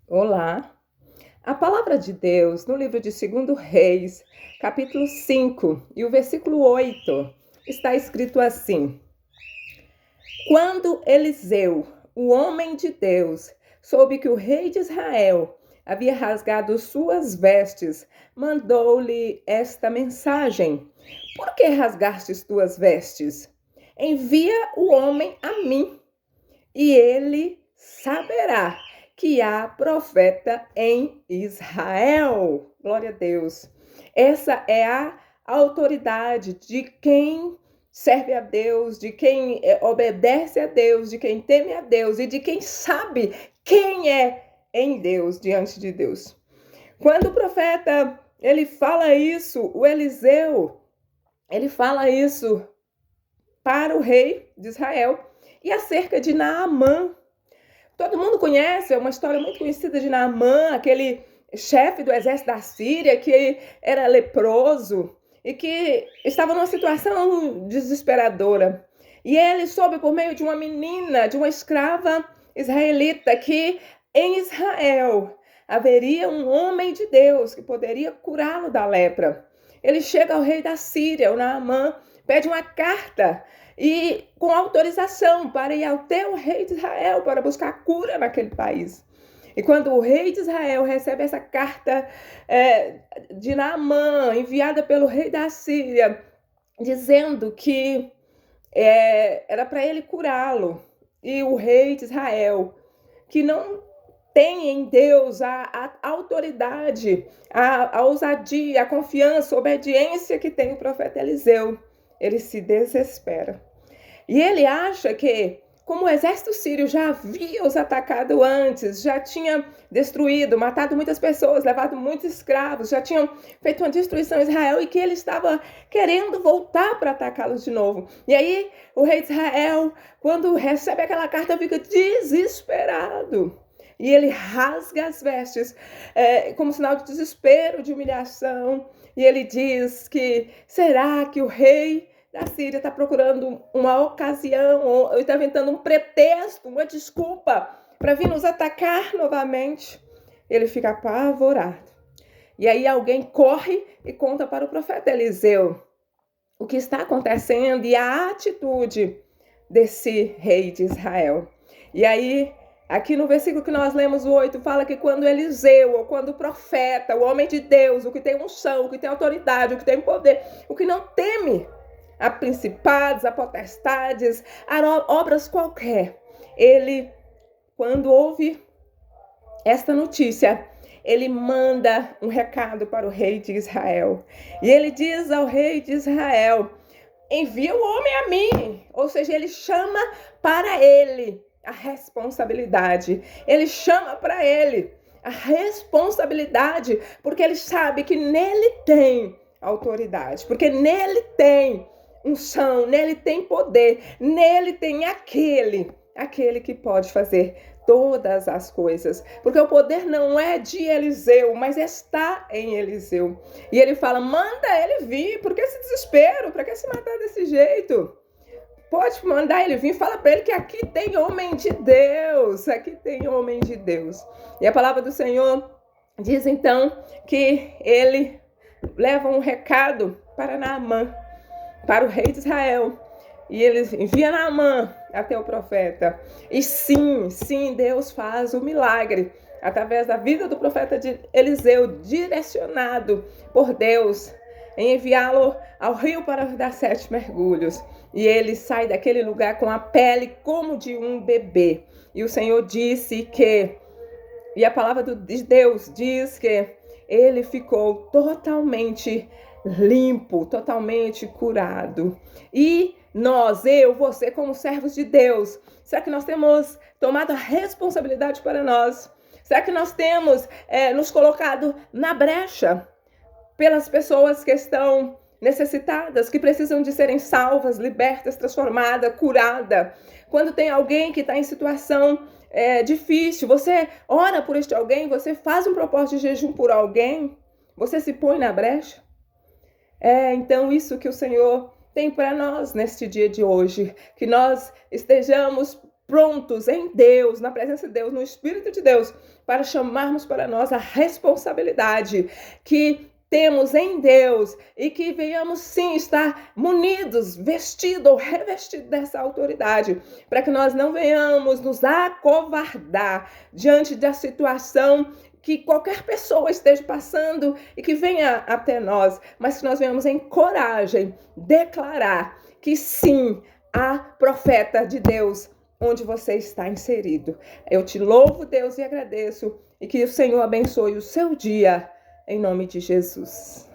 Olá! A palavra de Deus no livro de 2 Reis, capítulo 5 e o versículo 8, está escrito assim: Quando Eliseu, o homem de Deus, soube que o rei de Israel havia rasgado suas vestes, mandou-lhe esta mensagem: Por que rasgastes tuas vestes? Envia o homem a mim, e ele saberá que há profeta em Israel. Glória a Deus. Essa é a autoridade de quem serve a Deus, de quem obedece a Deus, de quem teme a Deus e de quem sabe quem é em Deus, diante de Deus. Quando o profeta, ele fala isso, o Eliseu, ele fala isso para o rei de Israel e acerca de Naamã. Todo mundo conhece, é uma história muito conhecida de Naamã, aquele chefe do exército da Síria que era leproso e que estava numa situação desesperadora. E ele soube por meio de uma menina, de uma escrava israelita, que em Israel haveria um homem de Deus que poderia curá-lo da lepra. Ele chega ao rei da Síria, o Naamã, pede uma carta e com autorização para ir até o rei de Israel para buscar cura naquele país. E quando o rei de Israel recebe essa carta de Naamã, enviada pelo rei da Síria, dizendo que era para ele curá-lo, e o rei de Israel, que não tem em Deus a autoridade, a ousadia, a confiança, a obediência que tem o profeta Eliseu, ele se desespera. E ele acha que, como o exército sírio já havia os atacado antes, já tinha destruído, matado muitas pessoas, levado muitos escravos, já tinham feito uma destruição em Israel e que ele estava querendo voltar para atacá-los de novo. E aí o rei de Israel, quando recebe aquela carta, fica desesperado. E ele rasga as vestes como sinal de desespero, de humilhação. E ele diz que será que o rei da Síria está procurando uma ocasião, ou está inventando um pretexto, uma desculpa para vir nos atacar novamente? Ele fica apavorado. E aí alguém corre e conta para o profeta Eliseu o que está acontecendo e a atitude desse rei de Israel. E aí, aqui no versículo que nós lemos, o 8, fala que quando Eliseu, ou quando o profeta, o homem de Deus, o que tem unção, o que tem autoridade, o que tem poder, o que não teme a principados, a potestades, a obras qualquer, ele, quando ouve esta notícia, ele manda um recado para o rei de Israel. E ele diz ao rei de Israel: envia o homem a mim. Ou seja, ele chama para ele a responsabilidade. Ele chama para ele a responsabilidade, porque ele sabe que nele tem autoridade, porque nele tem unção, nele tem poder, nele tem aquele que pode fazer todas as coisas, porque o poder não é de Eliseu, mas está em Eliseu. E ele fala: manda ele vir, por que esse desespero? Para que se matar desse jeito? Pode mandar ele vir, fala para ele que aqui tem homem de Deus, aqui tem homem de Deus. E a palavra do Senhor diz então que ele leva um recado para Naamã, para o rei de Israel. E ele envia Naamã até o profeta. E sim, Deus faz o milagre através da vida do profeta de Eliseu, direcionado por Deus em enviá-lo ao rio para dar 7 mergulhos. E ele sai daquele lugar com a pele como de um bebê. E o Senhor disse que, e a palavra de Deus diz que ele ficou totalmente limpo, totalmente curado. E nós, eu, você, como servos de Deus, será que nós temos tomado a responsabilidade para nós? Será que nós temos nos colocado na brecha pelas pessoas que estão necessitadas, que precisam de serem salvas, libertas, transformadas, curadas? Quando tem alguém que está em situação difícil, você ora por este alguém, você faz um propósito de jejum por alguém, você se põe na brecha? Então isso que o Senhor tem para nós neste dia de hoje, que nós estejamos prontos em Deus, na presença de Deus, no Espírito de Deus, para chamarmos para nós a responsabilidade que temos em Deus e que venhamos sim estar munidos, vestidos ou revestidos dessa autoridade, para que nós não venhamos nos acovardar diante da situação que qualquer pessoa esteja passando e que venha até nós, mas que nós venhamos em coragem declarar que sim, há profeta de Deus onde você está inserido. Eu te louvo, Deus, e agradeço, e que o Senhor abençoe o seu dia, em nome de Jesus.